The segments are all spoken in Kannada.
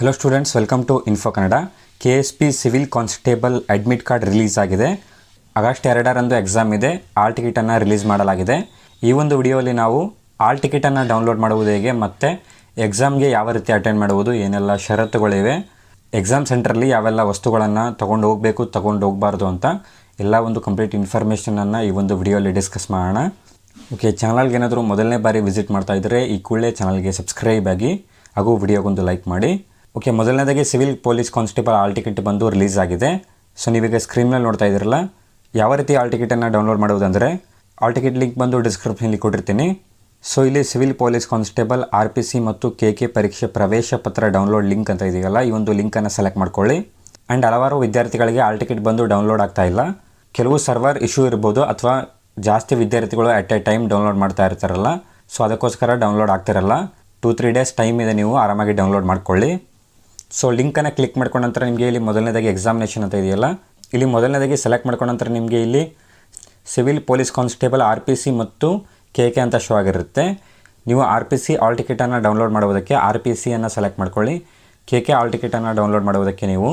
Hello students, welcome to info Kannada. KSP civil constable admit card release ಆಗಿದೆ. ಆಗಸ್ಟ್ 2ರಂದು ಎಕ್ಸಾಮ್ ಇದೆ. ಆಲ್ ಟಿಕೆಟನ್ನು ರಿಲೀಸ್ ಮಾಡಲಾಗಿದೆ. ಈ ಒಂದು ವಿಡಿಯೋಲಿ ನಾವು ಆಲ್ ಟಿಕೆಟನ್ನು ಡೌನ್ಲೋಡ್ ಮಾಡುವುದು ಹೇಗೆ ಮತ್ತು ಎಕ್ಸಾಮ್ಗೆ ಯಾವ ರೀತಿ ಅಟೆಂಡ್ ಮಾಡುವುದು, ಏನೆಲ್ಲ ಷರತ್ತುಗಳಿವೆ, ಎಕ್ಸಾಮ್ ಸೆಂಟ್ರಲ್ಲಿ ಯಾವೆಲ್ಲ ವಸ್ತುಗಳನ್ನು ತೊಗೊಂಡು ಹೋಗಬೇಕು, ತೊಗೊಂಡು ಹೋಗಬಾರ್ದು ಅಂತ ಎಲ್ಲ ಒಂದು ಕಂಪ್ಲೀಟ್ ಇನ್ಫಾರ್ಮೇಷನನ್ನು ಈ ಒಂದು ವಿಡಿಯೋಲಿ ಡಿಸ್ಕಸ್ ಮಾಡೋಣ. ಓಕೆ, ಚಾನಲ್ಗೆ ಏನಾದರೂ ಮೊದಲನೇ ಬಾರಿ ವಿಸಿಟ್ ಮಾಡ್ತಾ ಇದ್ದರೆ ಈ ಕೂಡಲೇ ಚಾನಲ್ಗೆ ಸಬ್ಸ್ಕ್ರೈಬ್ ಆಗಿ ಹಾಗೂ ವಿಡಿಯೋಗೊಂದು ಲೈಕ್ ಮಾಡಿ. ಓಕೆ, ಮೊದಲನೇದಾಗಿ civil police constable hall ticket ಬಂದು ರಿಲೀಸ್ ಆಗಿದೆ. ಸೊ ನೀವೀಗ ಸ್ಕ್ರೀನಲ್ಲಿ ನೋಡ್ತಾ ಇದ್ದೀರಲ್ಲ, ಯಾವ ರೀತಿ ಆಲ್ ಟಿಕೆಟನ್ನು ಡೌನ್ಲೋಡ್ ಮಾಡುವುದಂದರೆ ಆಲ್ ಟಿಕೆಟ್ ಲಿಂಕ್ ಬಂದು ಡಿಸ್ಕ್ರಿಪ್ಷನಲ್ಲಿ ಕೊಟ್ಟಿರ್ತೀನಿ. ಸೊ ಇಲ್ಲಿ ಸಿವಿಲ್ ಪೊಲೀಸ್ ಕಾನ್ಸ್ಟೇಬಲ್ RPC ಮತ್ತು KK ಪರೀಕ್ಷೆ ಪ್ರವೇಶ ಪತ್ರ ಡೌನ್ಲೋಡ್ ಲಿಂಕ್ ಅಂತ ಇದೆಯಲ್ಲ, ಈ ಒಂದು ಲಿಂಕನ್ನು ಸೆಲೆಕ್ಟ್ ಮಾಡ್ಕೊಳ್ಳಿ. ಆ್ಯಂಡ್ ಹಲವಾರು ವಿದ್ಯಾರ್ಥಿಗಳಿಗೆ ಆಲ್ ಟಿಕೆಟ್ ಬಂದು ಡೌನ್ಲೋಡ್ ಆಗ್ತಾ ಇಲ್ಲ. ಕೆಲವು ಸರ್ವರ್ ಇಶ್ಯೂ ಇರ್ಬೋದು, ಅಥವಾ ಜಾಸ್ತಿ ವಿದ್ಯಾರ್ಥಿಗಳು ಅಟ್ ಎ ಟೈಮ್ ಡೌನ್ಲೋಡ್ ಮಾಡ್ತಾ ಇರ್ತಾರಲ್ಲ, ಸೊ ಅದಕ್ಕೋಸ್ಕರ ಡೌನ್ಲೋಡ್ ಆಗ್ತಿರಲ್ಲ. 2-3 ಡೇಸ್ ಟೈಮ್ ಇದೆ, ನೀವು ಆರಾಮಾಗಿ ಡೌನ್ಲೋಡ್ ಮಾಡ್ಕೊಳ್ಳಿ. ಸೊ ಲಿಂಕನ್ನು ಕ್ಲಿಕ್ ಮಾಡ್ಕೊಂಡ ನಂತರ ನಿಮಗೆ ಇಲ್ಲಿ ಮೊದಲನೇದಾಗಿ ಎಕ್ಸಾಮಿನೇಷನ್ ಅಂತ ಇದೆಯಲ್ಲ, ಇಲ್ಲಿ ಮೊದಲನೇದಾಗಿ ಸೆಲೆಕ್ಟ್ ಮಾಡ್ಕೊಂಡ ನಂತರ ನಿಮಗೆ ಇಲ್ಲಿ ಸಿವಿಲ್ ಪೊಲೀಸ್ ಕಾನ್ಸ್ಟೇಬಲ್ RPC ಮತ್ತು KK ಅಂತ ಶೋ ಆಗಿರುತ್ತೆ. ನೀವು RPC ಆಲ್ ಟಿಕೆಟನ್ನು ಡೌನ್ಲೋಡ್ ಮಾಡುವುದಕ್ಕೆ RPCಯನ್ನು ಸೆಲೆಕ್ಟ್ ಮಾಡ್ಕೊಳ್ಳಿ. KK ಆಲ್ ಟಿಕೆಟನ್ನು ಡೌನ್ಲೋಡ್ ಮಾಡುವುದಕ್ಕೆ ನೀವು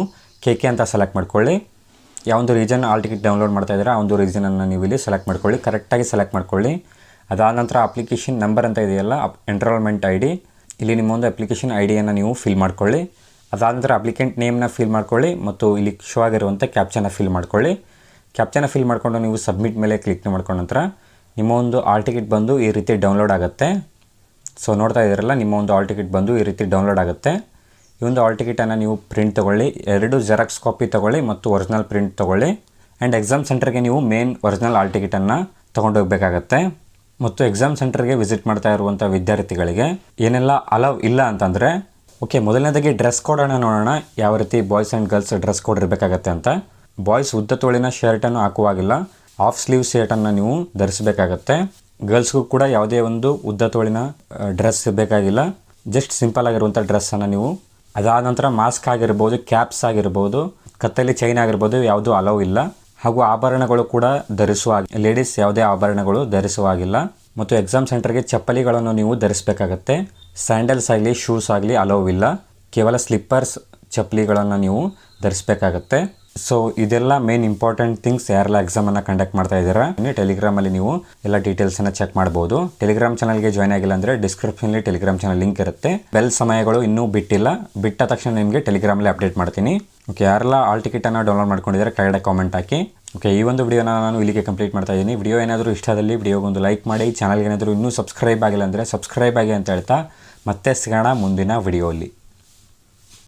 KK ಅಂತ ಸೆಲೆಕ್ಟ್ ಮಾಡ್ಕೊಳ್ಳಿ. ಯಾವೊಂದು ರೀಜನ್ ಆಲ್ ಟಿಕೆಟ್ ಡೌನ್ಲೋಡ್ ಮಾಡ್ತಾ ಇದ್ದೀರಾ ಆ ಒಂದು ರೀಜನನ್ನು ನೀವು ಇಲ್ಲಿ ಸೆಲೆಕ್ಟ್ ಮಾಡ್ಕೊಳ್ಳಿ, ಕರೆಕ್ಟಾಗಿ ಸೆಲೆಕ್ಟ್ ಮಾಡ್ಕೊಳ್ಳಿ. ಅದಾದ ನಂತರ ಅಪ್ಲಿಕೇಶನ್ ನಂಬರ್ ಅಂತ ಇದೆಯಲ್ಲ, ಎನ್ರೋಲ್ಮೆಂಟ್ ID, ಇಲ್ಲಿ ನಿಮ್ಮೊಂದು ಅಪ್ಲಿಕೇಶನ್ IDಯನ್ನು ನೀವು ಫಿಲ್ ಮಾಡ್ಕೊಳ್ಳಿ. ಅದಾದ ನಂತರ ಅಪ್ಲಿಕೆಂಟ್ ನೇಮ್ನ ಫಿಲ್ ಮಾಡ್ಕೊಳ್ಳಿ ಮತ್ತು ಇಲ್ಲಿ ಶೋ ಆಗಿರುವಂಥ ಕ್ಯಾಪ್ಚನ ಫಿಲ್ ಮಾಡ್ಕೊಳ್ಳಿ. ಕ್ಯಾಪ್ಚನ ಫಿಲ್ ಮಾಡಿಕೊಂಡು ನೀವು ಸಬ್ಮಿಟ್ ಮೇಲೆ ಕ್ಲಿಕ್ ಮಾಡ್ಕೊಂಡ ನಂತರ ನಿಮ್ಮ ಒಂದು ಆಲ್ ಟಿಕೆಟ್ ಬಂದು ಈ ರೀತಿ ಡೌನ್ಲೋಡ್ ಆಗುತ್ತೆ. ಸೊ ನೋಡ್ತಾ ಇದ್ದೀರಲ್ಲ, ನಿಮ್ಮ ಒಂದು ಆಲ್ ಟಿಕೆಟ್ ಬಂದು ಈ ರೀತಿ ಡೌನ್ಲೋಡ್ ಆಗುತ್ತೆ. ಈ ಒಂದು ಆಲ್ ಟಿಕೆಟನ್ನು ನೀವು ಪ್ರಿಂಟ್ ತೊಗೊಳ್ಳಿ, 2 ಜೆರಾಕ್ಸ್ ಕಾಪಿ ತೊಗೊಳ್ಳಿ ಮತ್ತು ಒರಿಜಿನಲ್ ಪ್ರಿಂಟ್ ತೊಗೊಳ್ಳಿ. ಆ್ಯಂಡ್ ಎಕ್ಸಾಮ್ ಸೆಂಟರ್ಗೆ ನೀವು ಮೇನ್ ಒರಿಜಿನಲ್ ಆಲ್ ಟಿಕೆಟನ್ನು ತೊಗೊಂಡೋಗ್ಬೇಕಾಗತ್ತೆ. ಮತ್ತು ಎಕ್ಸಾಮ್ ಸೆಂಟರ್ಗೆ ವಿಸಿಟ್ ಮಾಡ್ತಾ ಇರುವಂಥ ವಿದ್ಯಾರ್ಥಿಗಳಿಗೆ ಏನೆಲ್ಲ ಅಲವ್ ಇಲ್ಲ ಅಂತಂದರೆ, ಓಕೆ, ಮೊದಲನೇದಾಗಿ ಡ್ರೆಸ್ ಕೋಡನ್ನು ನೋಡೋಣ. ಯಾವ ರೀತಿ boys and girls dress code ಇರಬೇಕಾಗತ್ತೆ ಅಂತ. ಬಾಯ್ಸ್ ಉದ್ದ ತೋಳಿನ ಶರ್ಟನ್ನು ಹಾಕುವಾಗಿಲ್ಲ, ಆಫ್ ಸ್ಲೀವ್ ಶರ್ಟನ್ನು ನೀವು ಧರಿಸಬೇಕಾಗತ್ತೆ. ಗರ್ಲ್ಸ್ಗೂ ಕೂಡ ಯಾವುದೇ ಒಂದು ಉದ್ದ ತೋಳಿನ ಡ್ರೆಸ್ ಬೇಕಾಗಿಲ್ಲ, ಜಸ್ಟ್ ಸಿಂಪಲ್ ಆಗಿರುವಂಥ ಡ್ರೆಸ್ಸನ್ನು ನೀವು. ಅದಾದ ನಂತರ ಮಾಸ್ಕ್ ಆಗಿರ್ಬೋದು, ಕ್ಯಾಪ್ಸ್ ಆಗಿರ್ಬೋದು, ಕತ್ತಲ್ಲಿ ಚೈನ್ ಆಗಿರ್ಬೋದು, ಯಾವುದೂ ಅಲವ್ ಇಲ್ಲ. ಹಾಗೂ ಆಭರಣಗಳು ಕೂಡ ಲೇಡೀಸ್ ಯಾವುದೇ ಆಭರಣಗಳು ಧರಿಸುವಾಗಿಲ್ಲ. ಮತ್ತು ಎಕ್ಸಾಮ್ ಸೆಂಟರ್ಗೆ ಚಪ್ಪಲಿಗಳನ್ನು ನೀವು ಧರಿಸಬೇಕಾಗತ್ತೆ. ಸ್ಯಾಂಡಲ್ಸ್ ಆಗಲಿ ಶೂಸ್ ಆಗಲಿ ಅಲೋವ್ ಇಲ್ಲ, ಕೇವಲ ಸ್ಲಿಪ್ಪರ್ಸ್ ಚಪ್ಪಲಿಗಳನ್ನು ನೀವು ಧರಿಸಬೇಕಾಗತ್ತೆ. ಸೊ ಇದೆಲ್ಲ ಮೇನ್ ಇಂಪಾರ್ಟೆಂಟ್ ಥಿಂಗ್ಸ್. ಯಾರೆಲ್ಲ ಎಕ್ಸಾಮನ್ನು ಕಂಡಕ್ಟ್ ಮಾಡ್ತಾ ಇದ್ದೀರಾ, ಟೆಲಿಗ್ರಾಮಲ್ಲಿ ನೀವು ಎಲ್ಲ ಡೀಟೇಲ್ಸನ್ನು ಚೆಕ್ ಮಾಡ್ಬೋದು. ಟೆಲಿಗ್ರಾಮ್ ಚಾನಲ್ಗೆ ಜಾಯ್ನ್ ಆಗಿಲ್ಲ ಅಂದರೆ ಡಿಸ್ಕ್ರಿಪ್ಷನಲ್ಲಿ ಟೆಲಿಗ್ರಾಮ್ ಚಾನಲ್ ಲಿಂಕ್ ಇರುತ್ತೆ. ಬೆಲ್ ಸಮಯಗಳು ಇನ್ನೂ ಬಿಟ್ಟಿಲ್ಲ, ಬಿಟ್ಟ ತಕ್ಷಣ ನಿಮಗೆ ಟೆಲಿಗ್ರಾಮಲ್ಲಿ ಅಪ್ಡೇಟ್ ಮಾಡ್ತೀನಿ. ಓಕೆ, ಯಾರೆಲ್ಲ ಆಲ್ ಟಿಕೆಟನ್ನು ಡೌನ್ಲೋಡ್ ಮಾಡ್ಕೊಂಡಿದ್ದಾರೆ ಕೆಳಗಡೆ ಕಾಮೆಂಟ್ ಹಾಕಿ. ಓಕೆ, ಈ ಒಂದು ವಿಡಿಯೋನ ನಾನು ಇಲ್ಲಿಗೆ ಕಂಪ್ಲೀಟ್ ಮಾಡ್ತಾ ಇದ್ದೀನಿ. ವಿಡಿಯೋ ಏನಾದರೂ ಇಷ್ಟದಲ್ಲಿ ವಿಡಿಯೋಗೊಂದು ಲೈಕ್ ಮಾಡಿ. ಚಾನಲ್ಗೆ ಏನಾದರೂ ಇನ್ನೂ ಸಬ್ಸ್ಕ್ರೈಬ್ ಆಗಿಲ್ಲ ಅಂದರೆ ಸಬ್ಸ್ಕ್ರೈಬ್ ಆಗಿ ಅಂತ ಹೇಳ್ತಾ ಮತ್ತೆ ಸಿಗೋಣ ಮುಂದಿನ ವಿಡಿಯೋಲಿ.